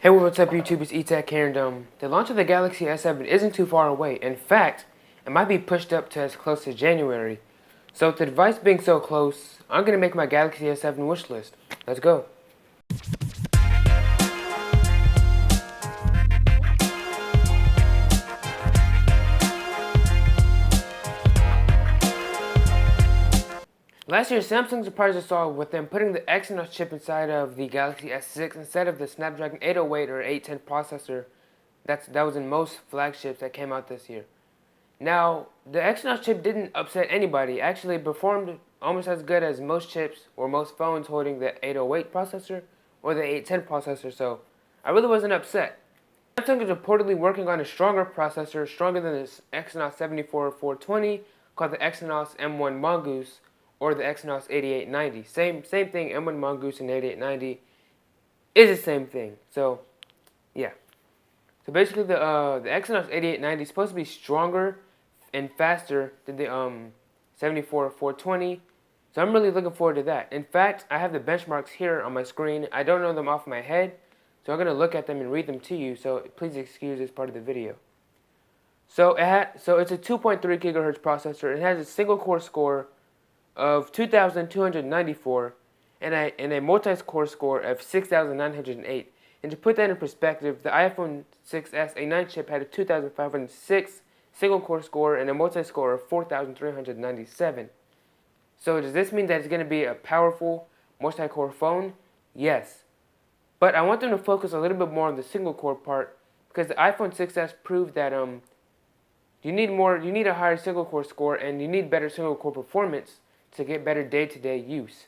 Hey, what's up YouTube, it's Etech here, and the launch of the Galaxy S7 isn't too far away. In fact, it might be pushed up to as close as January. So with the device being so close, I'm going to make my Galaxy S7 wish list. Let's go. Last year, Samsung surprised us all with them putting the Exynos chip inside of the Galaxy S6 instead of the Snapdragon 808 or 810 processor that was in most flagships that came out this year. Now, the Exynos chip didn't upset anybody. Actually, it performed almost as good as most chips or most phones holding the 808 processor or the 810 processor, so I really wasn't upset. Samsung is reportedly working on a stronger processor, stronger than the Exynos 74420, called the Exynos M1 Mongoose, or the Exynos 8890. Same thing, M1 Mongoose and 8890 is the same thing. So, yeah. So basically, the Exynos 8890 is supposed to be stronger and faster than the 74420. So I'm really looking forward to that. In fact, I have the benchmarks here on my screen. I don't know them off my head, so I'm going to look at them and read them to you. So please excuse this part of the video. So it's a 2.3 gigahertz processor. It has a single core score of 2,294 and a multi-core score of 6,908. And to put that in perspective, the iPhone 6s A9 chip had a 2,506 single-core score and a multi-score of 4,397. So does this mean that it's going to be a powerful multi-core phone? Yes. But I want them to focus a little bit more on the single-core part, because the iPhone 6s proved that you need a higher single-core score and you need better single-core performance to get better day-to-day use.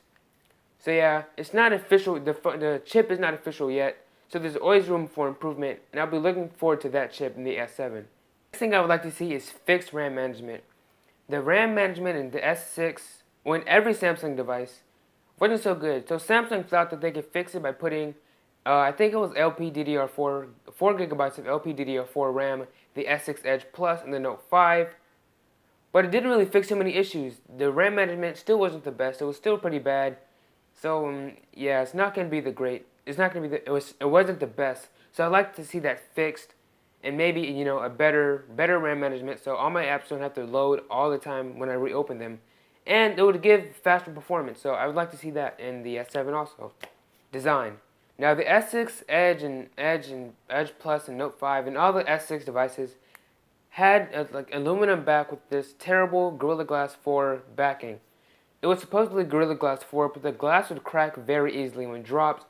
So yeah, it's not official. The chip is not official yet. So there's always room for improvement, and I'll be looking forward to that chip in the S7. Next thing I would like to see is fixed RAM management. The RAM management in the S6, or in every Samsung device, wasn't so good. So Samsung thought that they could fix it by putting, I think it was LPDDR4, 4 gigabytes of LPDDR4 RAM, the S6 Edge Plus, and the Note 5. But it didn't really fix too many issues. The RAM management still wasn't the best. It was still pretty bad. So yeah, it's not going to be the great. It's not going to be it wasn't the best. So I'd like to see that fixed, and maybe a better RAM management, so all my apps don't have to load all the time when I reopen them, and it would give faster performance. So I would like to see that in the S7 also. Design. Now the S6 Edge Plus and Note 5 and all the S6 devices had like aluminum back with this terrible Gorilla Glass 4 backing. It was supposedly Gorilla Glass 4, but the glass would crack very easily when dropped,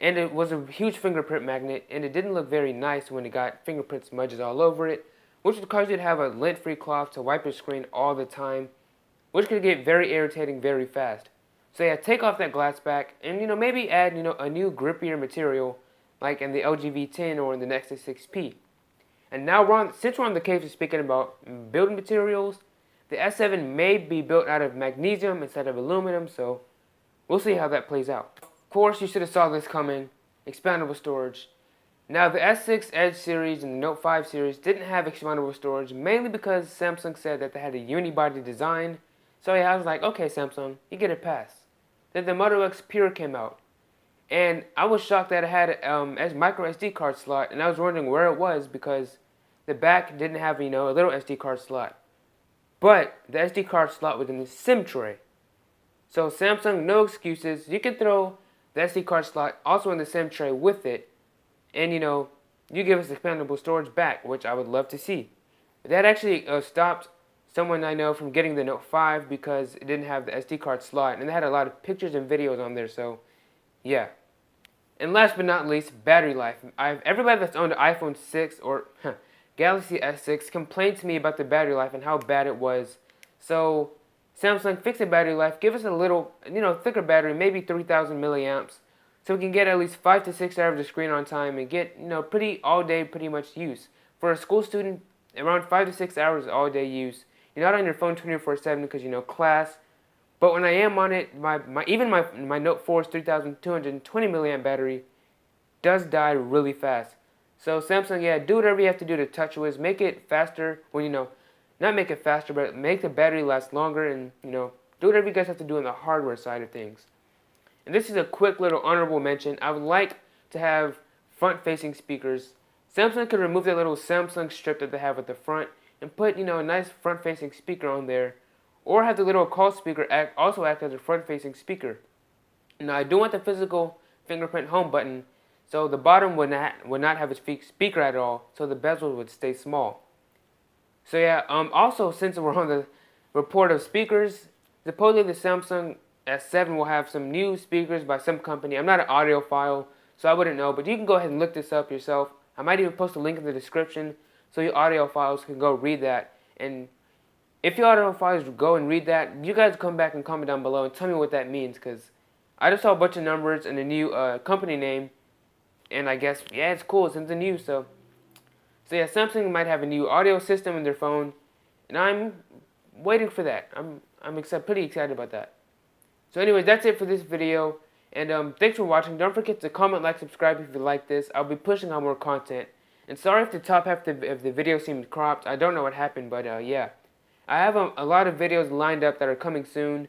and it was a huge fingerprint magnet, and it didn't look very nice when it got fingerprint smudges all over it, which would cause you to have a lint-free cloth to wipe your screen all the time, which could get very irritating very fast. So yeah, take off that glass back, and maybe add a new grippier material, like in the LG V10 or in the Nexus 6P. And now since we're on the case of speaking about building materials, the S7 may be built out of magnesium instead of aluminum, so we'll see how that plays out. Of course, you should have saw this coming. Expandable storage. Now, the S6 Edge series and the Note 5 series didn't have expandable storage, mainly because Samsung said that they had a unibody design. So yeah, I was like, okay, Samsung, you get a pass. Then the Moto X Pure came out, and I was shocked that it had a micro SD card slot, and I was wondering where it was because the back didn't have a little SD card slot. But the SD card slot was in the SIM tray. So Samsung, no excuses. You can throw the SD card slot also in the SIM tray with it, and you give us expandable storage back, which I would love to see. But that actually stopped someone I know from getting the Note 5 because it didn't have the SD card slot, and they had a lot of pictures and videos on there, so yeah. And last but not least, battery life. Everybody that's owned an iPhone 6 or Galaxy S6 complained to me about the battery life and how bad it was. So Samsung, fix the battery life. Give us a little, thicker battery, maybe 3,000 milliamps, so we can get at least 5 to 6 hours of screen on time and get, all day pretty much use. For a school student, around 5 to 6 hours all day use. You're not on your phone 24/7 because class. But when I am on it, my Note 4's 3,220 milliamp battery does die really fast. So Samsung, yeah, do whatever you have to do to TouchWiz. Make it faster. Well, not make it faster, but make the battery last longer, and do whatever you guys have to do on the hardware side of things. And this is a quick little honorable mention. I would like to have front-facing speakers. Samsung could remove that little Samsung strip that they have at the front and put, a nice front-facing speaker on there, or have the little call speaker also act as a front-facing speaker. Now, I do want the physical fingerprint home button, so the bottom would not have a speaker at all, so the bezel would stay small. So yeah, also since we're on the report of speakers, supposedly the Samsung S7 will have some new speakers by some company. I'm not an audiophile, so I wouldn't know, but you can go ahead and look this up yourself. I might even post a link in the description so you audiophiles can go read that. And if you audiophiles go and read that, you guys come back and comment down below and tell me what that means, because I just saw a bunch of numbers and a new company name, and I guess, yeah, it's cool, it's in the news, so yeah, Samsung might have a new audio system in their phone, and I'm waiting for that. I'm pretty excited about that. So anyways, that's it for this video, and thanks for watching. Don't forget to comment, like, subscribe if you like this. I'll be pushing out more content. And sorry if the top half of the video seemed cropped. I don't know what happened, but yeah. I have a lot of videos lined up that are coming soon,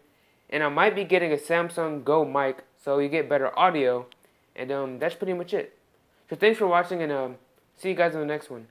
and I might be getting a Samsung Go mic, so you get better audio, and that's pretty much it. So thanks for watching, and see you guys in the next one.